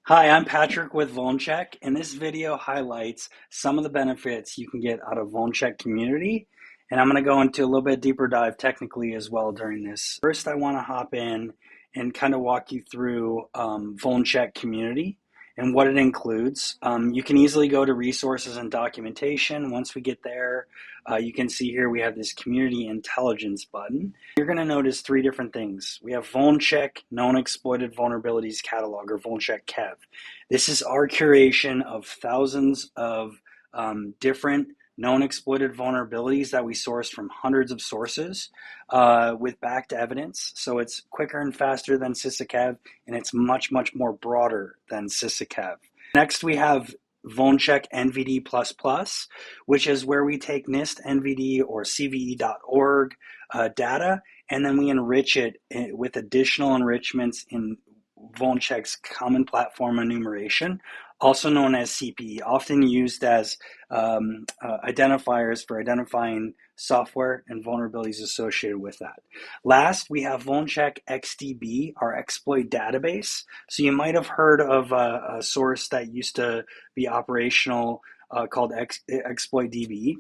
Hi, I'm Patrick with VulnCheck, and this video highlights some of the benefits you can get out of VulnCheck Community. And I'm going to go into a little bit deeper dive technically as well during this. First, I want to hop in and kind of walk you through VulnCheck Community and what it includes. You can easily go to resources and documentation. Once we get there, you can see here we have this community intelligence button. You're going to notice three different things. We have VulnCheck Known Exploited Vulnerabilities Catalog, or VulnCheck KEV. This is our curation of thousands of different known exploited vulnerabilities that we sourced from hundreds of sources with backed evidence. So it's quicker and faster than SysACAV, and it's much, much more broader than SysACAV. Next, we have VulnCheck NVD++, which is where we take NIST, NVD, or CVE.org data, and then we enrich it with additional enrichments in VulnCheck's Common Platform Enumeration, also known as CPE, often used as identifiers for identifying software and vulnerabilities associated with that. Last, we have VulnCheck XDB, our exploit database. So you might have heard of a source that used to be operational called ExploitDB.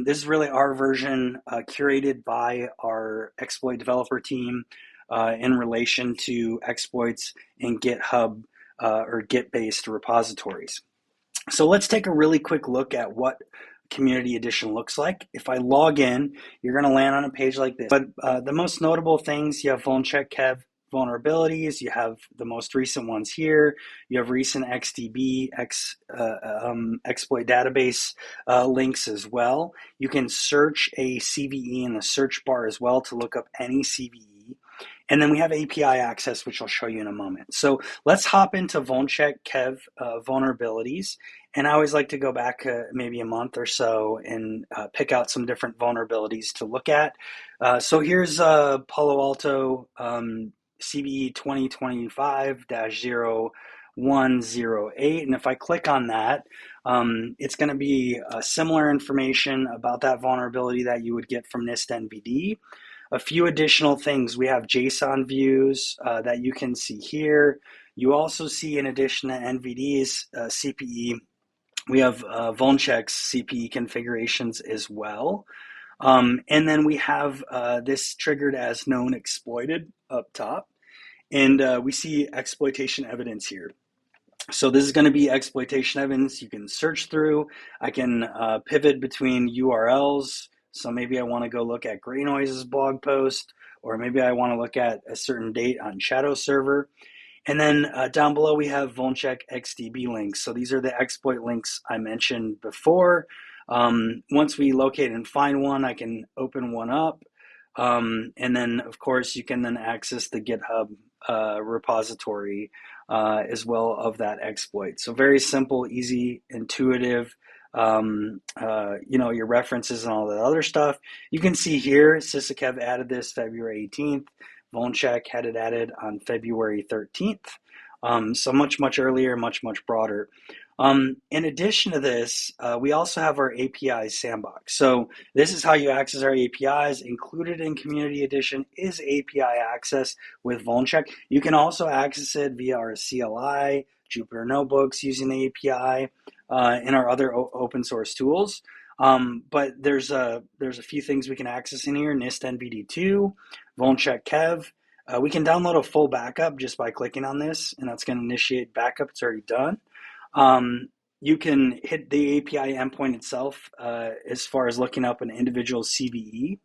This is really our version curated by our exploit developer team in relation to exploits in GitHub or Git-based repositories. So let's take a really quick look at what Community Edition looks like. If I log in, you're going to land on a page like this. But the most notable things, you have VulnCheck KEV vulnerabilities, you have the most recent ones here, you have recent XDB, exploit database links as well. You can search a CVE in the search bar as well to look up any CVE. And then we have API access, which I'll show you in a moment. So let's hop into VulnCheck KEV vulnerabilities. And I always like to go back maybe a month or so and pick out some different vulnerabilities to look at. So here's Palo Alto CVE 2025-0108. And if I click on that, it's going to be similar information about that vulnerability that you would get from NIST NVD. A few additional things. We have JSON views that you can see here. You also see, in addition to NVD's CPE, we have VulnCheck's CPE configurations as well. And then we have this triggered as known exploited up top. And we see exploitation evidence here. So this is going to be exploitation evidence you can search through. I can pivot between URLs. So maybe I want to go look at Gray Noise's blog post, or maybe I want to look at a certain date on Shadow Server. And then down below we have VulnCheck XDB links. So these are the exploit links I mentioned before. Once we locate and find one, I can open one up. And then, of course, you can then access the GitHub repository as well of that exploit. So very simple, easy, intuitive. Your references and all that other stuff. You can see here, SysACAV added this February 18th. VulnCheck had it added on February 13th. So much, much earlier, much, much broader. In addition to this, we also have our API sandbox. So this is how you access our APIs. Included in Community Edition is API access with VulnCheck. You can also access it via our CLI, Jupyter Notebooks using the API, and our other open source tools. But there's a few things we can access in here: NIST NVD2, VulnCheck KEV. We can download a full backup just by clicking on this, and that's going to initiate backup. It's already done. You can hit the API endpoint itself as far as looking up an individual CVE.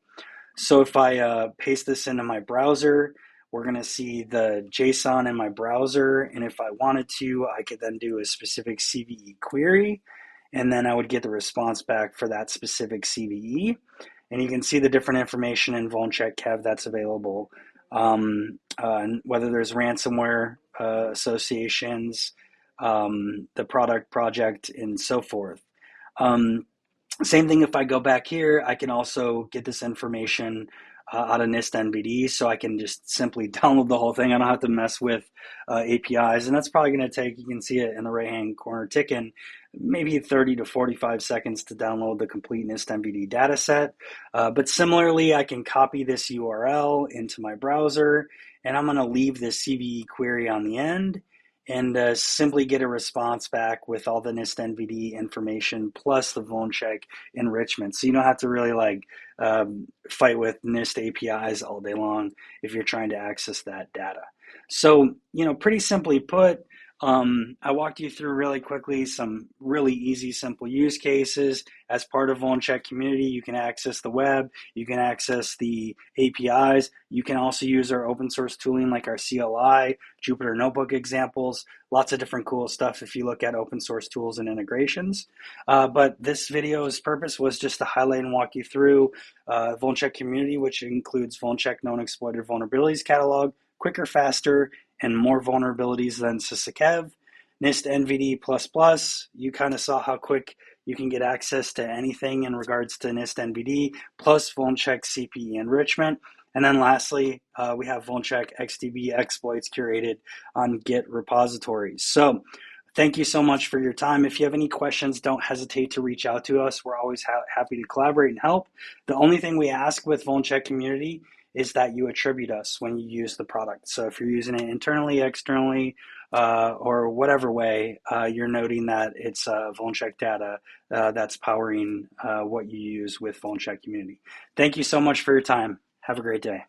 So if I paste this into my browser, we're going to see the JSON in my browser, and if I wanted to, I could then do a specific CVE query, and then I would get the response back for that specific CVE. And you can see the different information in VulnCheck KEV that's available, whether there's ransomware associations, the product project, and so forth. Same thing if I go back here, I can also get this information out of NIST NVD, so I can just simply download the whole thing. I don't have to mess with APIs, and that's probably going to take, you can see it in the right-hand corner ticking, maybe 30 to 45 seconds to download the complete NIST NVD data set. But similarly, I can copy this URL into my browser, and I'm going to leave this CVE query on the end, and simply get a response back with all the NIST NVD information plus the VulnCheck enrichment. So you don't have to really like fight with NIST APIs all day long if you're trying to access that data. So, pretty simply put, I walked you through really quickly some really easy, simple use cases. As part of VulnCheck Community, you can access the web, you can access the APIs, you can also use our open source tooling like our CLI, Jupyter Notebook examples, lots of different cool stuff if you look at open source tools and integrations. But this video's purpose was just to highlight and walk you through VulnCheck Community, which includes VulnCheck Known Exploited Vulnerabilities Catalog, quicker, faster, and more vulnerabilities than SysACEV. NIST NVD++, you kind of saw how quick you can get access to anything in regards to NIST NVD, plus VulnCheck CPE enrichment. And then lastly, we have VulnCheck XDB exploits curated on Git repositories. So thank you so much for your time. If you have any questions, don't hesitate to reach out to us. We're always happy to collaborate and help. The only thing we ask with VulnCheck Community is that you attribute us when you use the product. So if you're using it internally, externally, or whatever way, you're noting that it's VulnCheck data that's powering what you use with VulnCheck Community. Thank you so much for your time. Have a great day.